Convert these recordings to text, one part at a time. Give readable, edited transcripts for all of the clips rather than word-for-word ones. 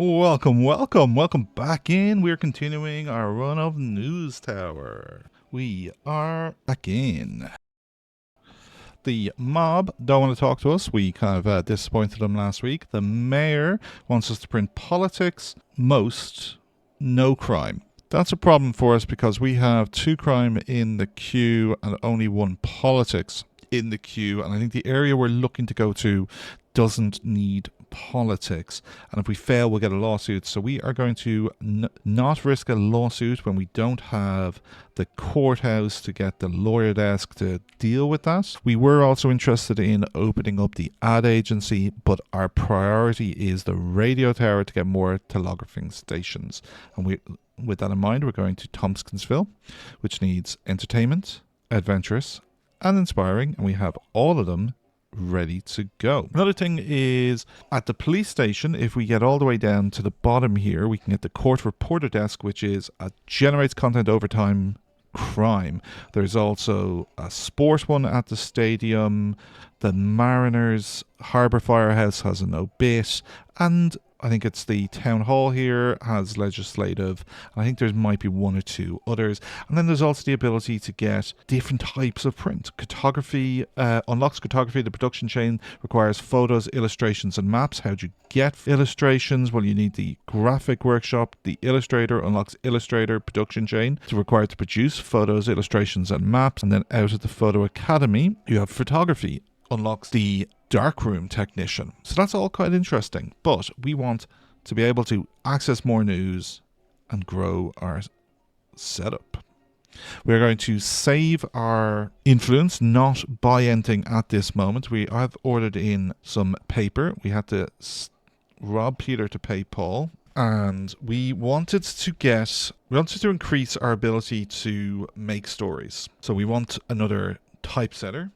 Welcome back in. We're continuing our run of Newstower. We are back in. The mob don't want to talk to us. We kind of disappointed them last week. The mayor wants us to print politics, most, no crime. That's a problem for us because we have 2 crime in the queue and only 1 politics in the queue. And I think the area we're looking to go to doesn't need politics, and if we fail we'll get a lawsuit. So we are going to not risk a lawsuit when we don't have the courthouse to get the lawyer desk to deal with that. We were also interested in opening up the ad agency, but our priority is the radio tower to get more telegraphing stations. And with that in mind, we're going to Tompkinsville, which needs entertainment, adventurous and inspiring, and we have all of them ready to go. Another thing is at the police station, if we get all the way down to the bottom here, we can get the court reporter desk, which is a generates content over time crime. There's also a sport one at the stadium. The Mariners Harbour Firehouse has an obit, and I think it's the town hall here has legislative. I think there might be 1 or 2 others. And then there's also the ability to get different types of print. Cartography unlocks cartography. The production chain requires photos, illustrations and maps. How do you get illustrations? Well, you need the graphic workshop. The illustrator unlocks illustrator production chain. It's required to produce photos, illustrations and maps. And then out of the photo academy, you have photography. Unlocks the darkroom technician. So that's all quite interesting, but we want to be able to access more news and grow our setup. We're going to save our influence, not buy anything at this moment. We have ordered in some paper. We had to rob Peter to pay Paul, and we wanted to increase our ability to make stories. So we want another typesetter.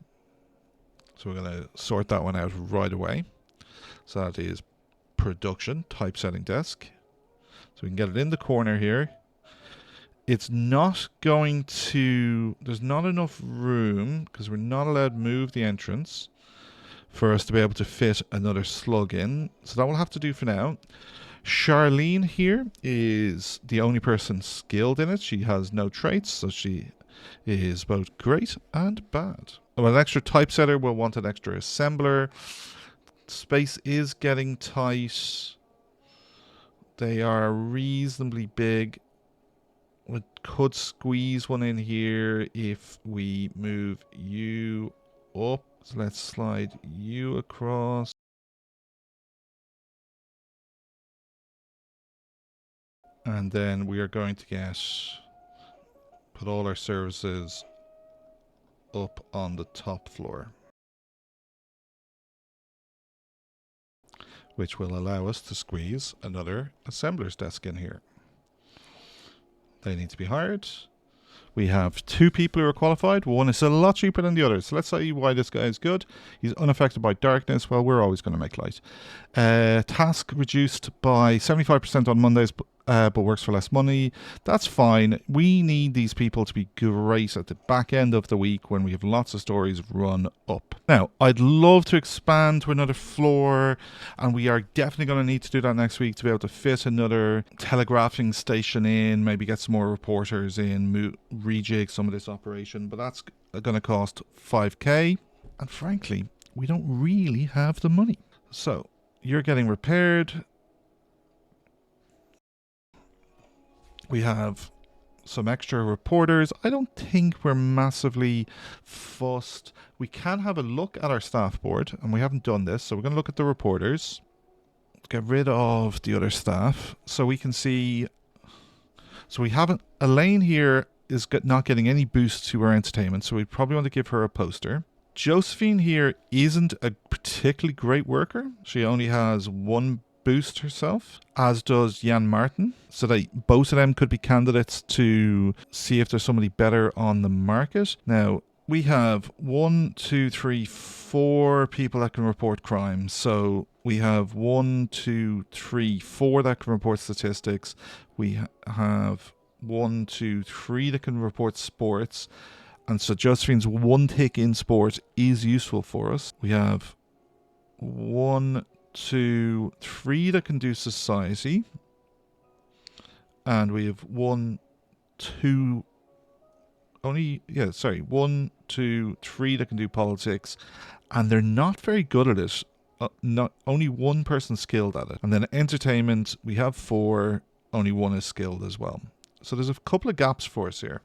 So we're going to sort that one out right away. So that is production, typesetting desk. So we can get it in the corner here. It's not going to, there's not enough room because we're not allowed to move the entrance for us to be able to fit another slug in. So that will have to do for now. Charlene here is the only person skilled in it. She has no traits, so she is both great and bad. Well, an extra typesetter will want an extra assembler. Space is getting tight. They are reasonably big. We could squeeze one in here if we move you up. So let's slide you across. And then we are going to put all our services up on the top floor, which will allow us to squeeze another assembler's desk in here. They need to be hired. We have 2 people who are qualified. One is a lot cheaper than the other. So let's see why this guy is good. He's unaffected by darkness. Well, we're always going to make light. Task reduced by 75% on Mondays, but works for less money. That's fine. We need these people to be great at the back end of the week when we have lots of stories run up. Now, I'd love to expand to another floor, and we are definitely going to need to do that next week to be able to fit another telegraphing station in, maybe get some more reporters in, rejig some of this operation, but that's going to cost 5k, and frankly, we don't really have the money. So, you're getting repaired. We have some extra reporters. I don't think we're massively fussed. We can have a look at our staff board, and we haven't done this, so we're going to look at the reporters. Get rid of the other staff so we can see. So we haven't. Elaine here is not getting any boost to her entertainment, so we probably want to give her a poster. Josephine here isn't a particularly great worker. She only has 1 boost herself, as does Jan Martin, so that both of them could be candidates to see if there's somebody better on the market. Now, we have 1, 2, 3, 4 people that can report crime. So we have 1, 2, 3, 4 that can report statistics. We have 1, 2, 3 that can report sports. And so Josephine's 1 tick in sport is useful for us. We have 1, to 3 that can do society. And we have 1, 2... 1, 2, 3 that can do politics. And they're not very good at it. Only 1 person skilled at it. And then entertainment, we have 4. Only 1 is skilled as well. So there's a couple of gaps for us here.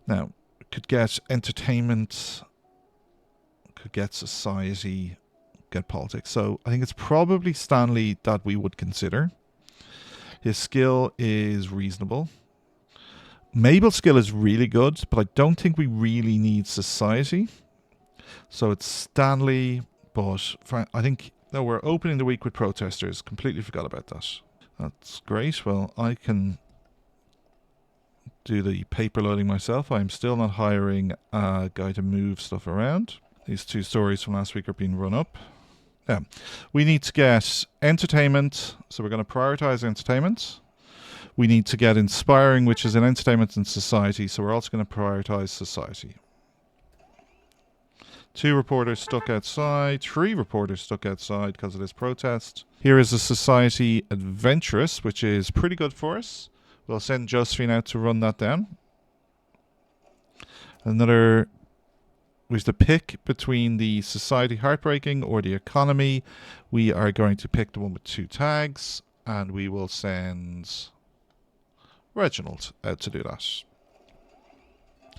Now, could get entertainment, could get society, get politics. So I think it's probably Stanley that we would consider. His skill is reasonable. Mabel's skill is really good, but I don't think we really need society. So it's Stanley, but I think... No, we're opening the week with protesters. Completely forgot about that. That's great. Well, I can do the paper loading myself. I'm still not hiring a guy to move stuff around. These 2 stories from last week are being run up. Yeah. We need to get entertainment, so we're going to prioritize entertainment. We need to get inspiring, which is in entertainment and society, so we're also going to prioritize society. 2 reporters stuck outside, 3 reporters stuck outside because of this protest. Here is a society adventurous, which is pretty good for us. We'll send Josephine out to run that down. Another... We have to pick between the society heartbreaking or the economy. We are going to pick the one with 2 tags, and we will send Reginald out to do that.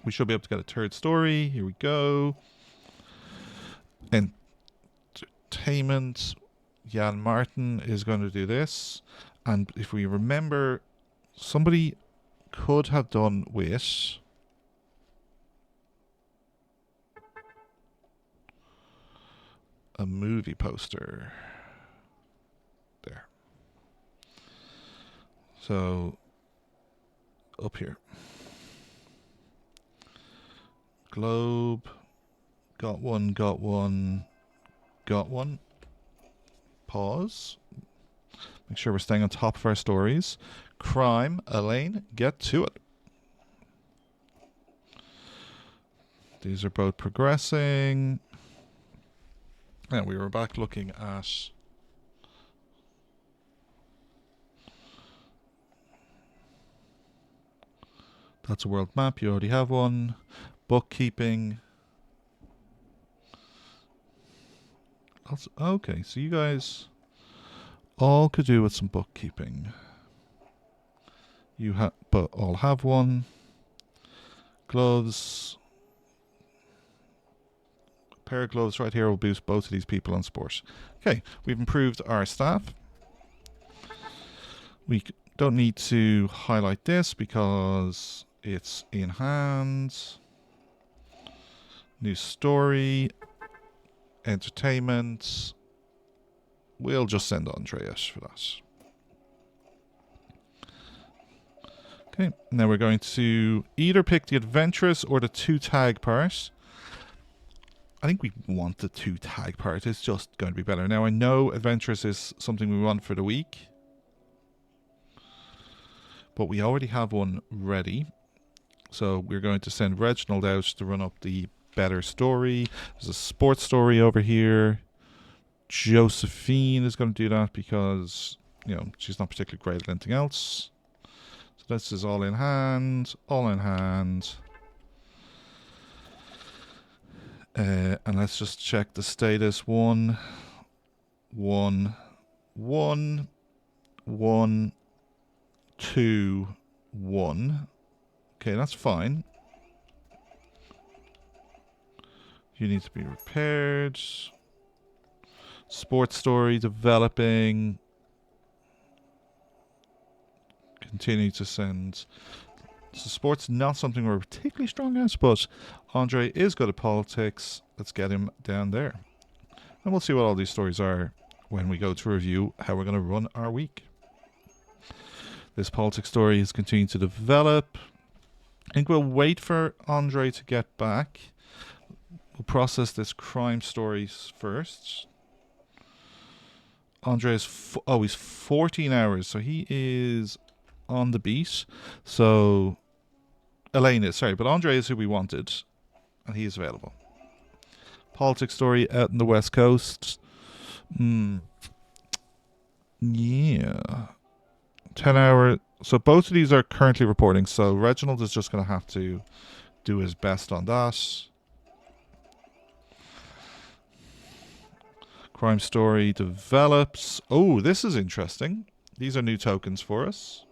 We should be able to get a 3rd story. Here we go. Entertainment. Jan Martin is going to do this. And if we remember, somebody could have done with... a movie poster. There. So, up here. Globe. Got one, got one, got one. Pause. Make sure we're staying on top of our stories. Crime. Elaine, get to it. These are both progressing. And we were back looking at... That's a world map. You already have one. Bookkeeping. Okay, so you guys all could do with some bookkeeping. But all have one. Gloves. A pair of gloves right here will boost both of these people on sport. Okay, we've improved our staff. We don't need to highlight this because it's in hand. New story. Entertainment. We'll just send Andreas for that. Okay, now we're going to either pick the adventurous or the 2 tag part. I think we want the 2 tag part. It's just going to be better. Now I know adventurous is something we want for the week, but we already have one ready. So we're going to send Reginald out to run up the better story. There's a sports story over here. Josephine is going to do that because, you know, she's not particularly great at anything else. So this is all in hand. All in hand. And let's just check the status. 1, 1, 1, 1, 2, 1. Okay, that's fine. You need to be repaired. Sports story developing. Continue to send. So sports not something we're particularly strong at, but Andre is good at politics. Let's get him down there. And we'll see what all these stories are when we go to review how we're going to run our week. This politics story is continuing to develop. I think we'll wait for Andre to get back. We'll process this crime story first. Andre is... he's 14 hours, so he is on the beat. So... Elaine is, sorry, but Andre is who we wanted. And he is available. Politics story out in the West Coast. Yeah. 10-hour. So both of these are currently reporting. So Reginald is just going to have to do his best on that. Crime story develops. Oh, this is interesting. These are new tokens for us.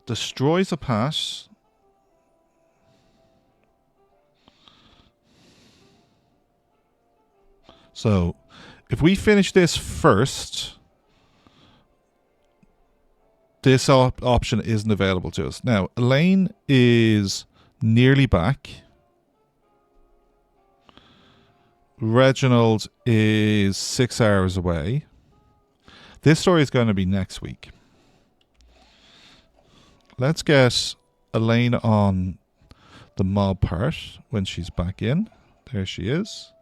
Destroys a pass. So if we finish this first, this option isn't available to us. Now, Elaine is nearly back. Reginald is 6 hours away. This story is going to be next week. Let's get Elaine on the mob part when she's back in. There she is.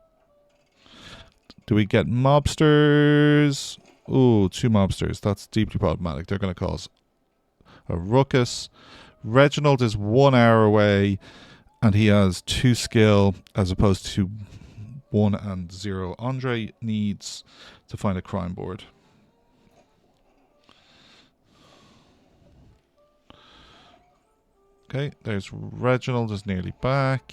Do we get mobsters? Ooh, 2 mobsters. That's deeply problematic. They're going to cause a ruckus. Reginald is 1 hour away, and he has 2 skill as opposed to 1 and 0. Andre needs to find a crime board. Okay, there's Reginald is nearly back.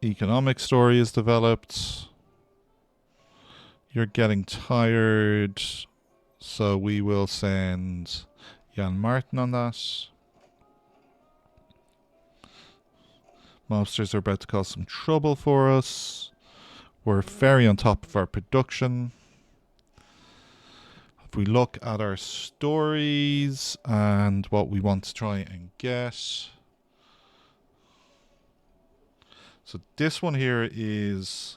Economic story is developed. You're getting tired, so we will send Jan Martin on that. Mobsters are about to cause some trouble for us. We're very on top of our production. If we look at our stories and what we want to try and get. So this one here is...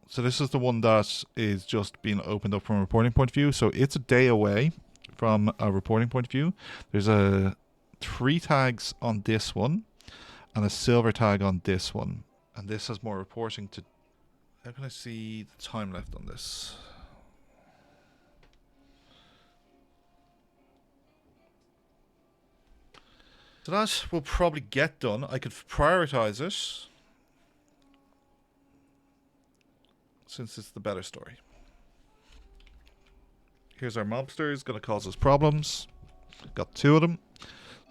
So this is the one that is just being opened up from a reporting point of view. So it's a day away from a reporting point of view. There's 3 tags on this one and a silver tag on this one. And this has more reporting to... How can I see the time left on this? So that will probably get done. I could prioritize it, since it's the better story. Here's our mobsters, going to cause us problems. Got 2 of them.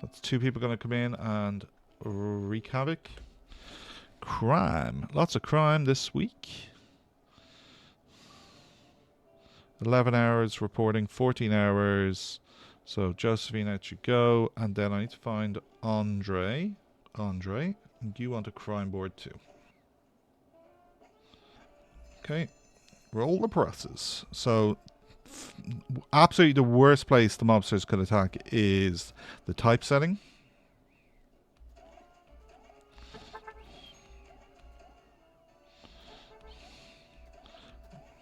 That's 2 people going to come in and wreak havoc. Crime. Lots of crime this week. 11 hours reporting, 14 hours. So Josephine, out you go. And then I need to find Andre. Andre, you want a crime board too. Okay. Roll the presses. So absolutely the worst place the mobsters could attack is the typesetting.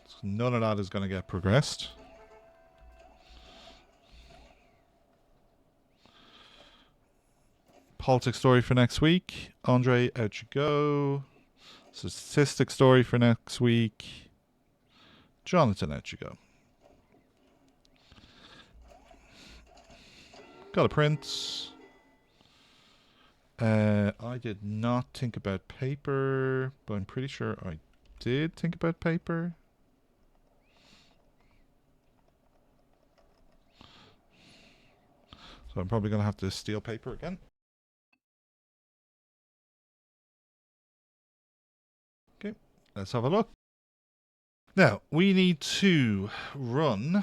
So none of that is going to get progressed. Politics story for next week. Andre, out you go. Statistic story for next week. Jonathan, out you go. Got a print. I did not think about paper, but I'm pretty sure I did think about paper. So I'm probably going to have to steal paper again. Okay, let's have a look. Now, we need to run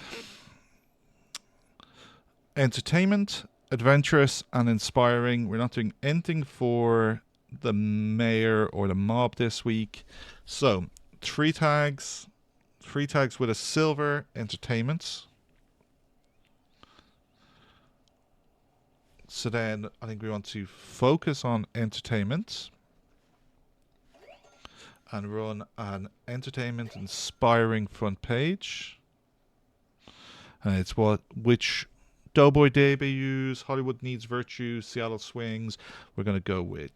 entertainment, adventurous, and inspiring. We're not doing anything for the mayor or the mob this week. So, 3 tags. 3 tags with a silver entertainment. So then, I think we want to focus on entertainment. And run an entertainment inspiring front page. And it's which Doughboy debuts, Hollywood Needs Virtue, Seattle Swings. We're going to go with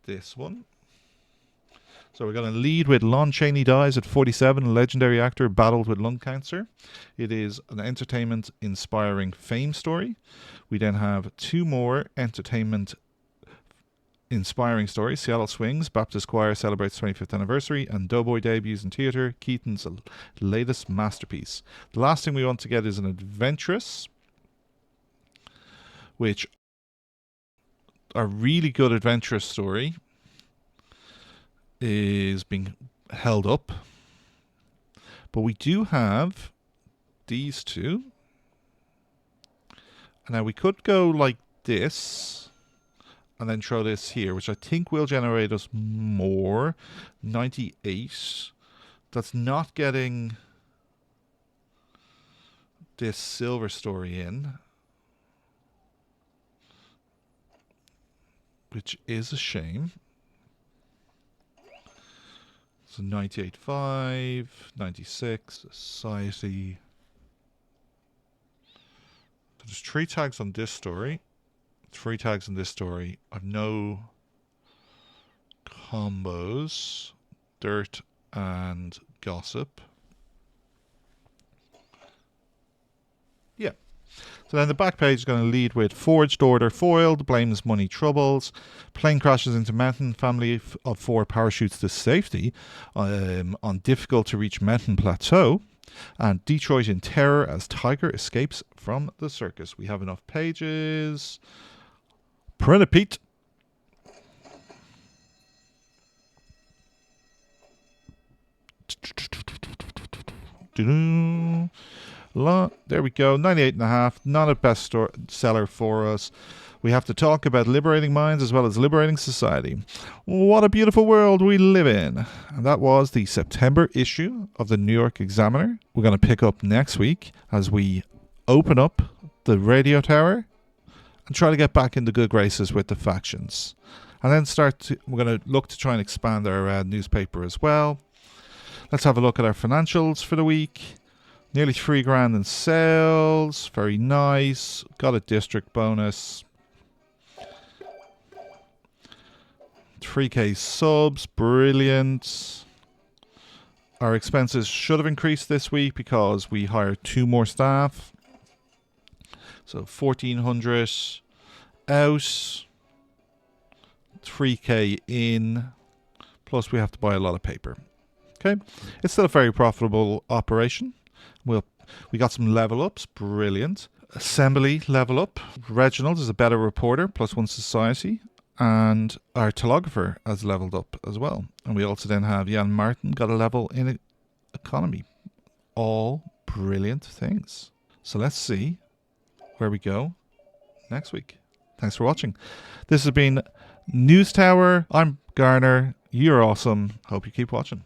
this one. So we're going to lead with Lon Chaney dies at 47, legendary actor battled with lung cancer. It is an entertainment-inspiring fame story. We then have 2 more entertainment-inspiring stories. Seattle Swings, Baptist Choir celebrates 25th anniversary, and Doughboy debuts in theatre, Keaton's latest masterpiece. The last thing we want to get is an adventurous, which a really good adventurous story is being held up, but we do have these 2. Now we could go like this and then throw this here, which I think will generate us more. 98. That's not getting this silver story in, which is a shame. So 98.5, 96, Society. So there's 3 tags on this story. 3 tags on this story. I've no combos. Dirt and Gossip. Yeah. So then the back page is going to lead with Forged Order foiled, blames money troubles, plane crashes into mountain, family of 4 parachutes to safety on difficult to reach mountain plateau, and Detroit in terror as tiger escapes from the circus. We have enough pages. Print it, Pete. There we go. 98.5. Not a best seller for us. We have to talk about liberating minds as well as liberating society. What a beautiful world we live in. And that was the September issue of the New York Examiner. We're going to pick up next week as we open up the radio tower and try to get back into good graces with the factions. And then we're going to look to try and expand our newspaper as well. Let's have a look at our financials for the week. Nearly $3,000 in sales. Very nice. Got a district bonus. 3K subs. Brilliant. Our expenses should have increased this week because we hired 2 more staff. So 1,400 out. 3K in. Plus we have to buy a lot of paper. Okay. It's still a very profitable operation. We got some level ups, brilliant. Assembly level up. Reginald is a better reporter, +1 society. And our telegrapher has leveled up as well. And we also then have Jan Martin got a level in economy. All brilliant things. So let's see where we go next week. Thanks for watching. This has been News Tower. I'm Garner. You're awesome. Hope you keep watching.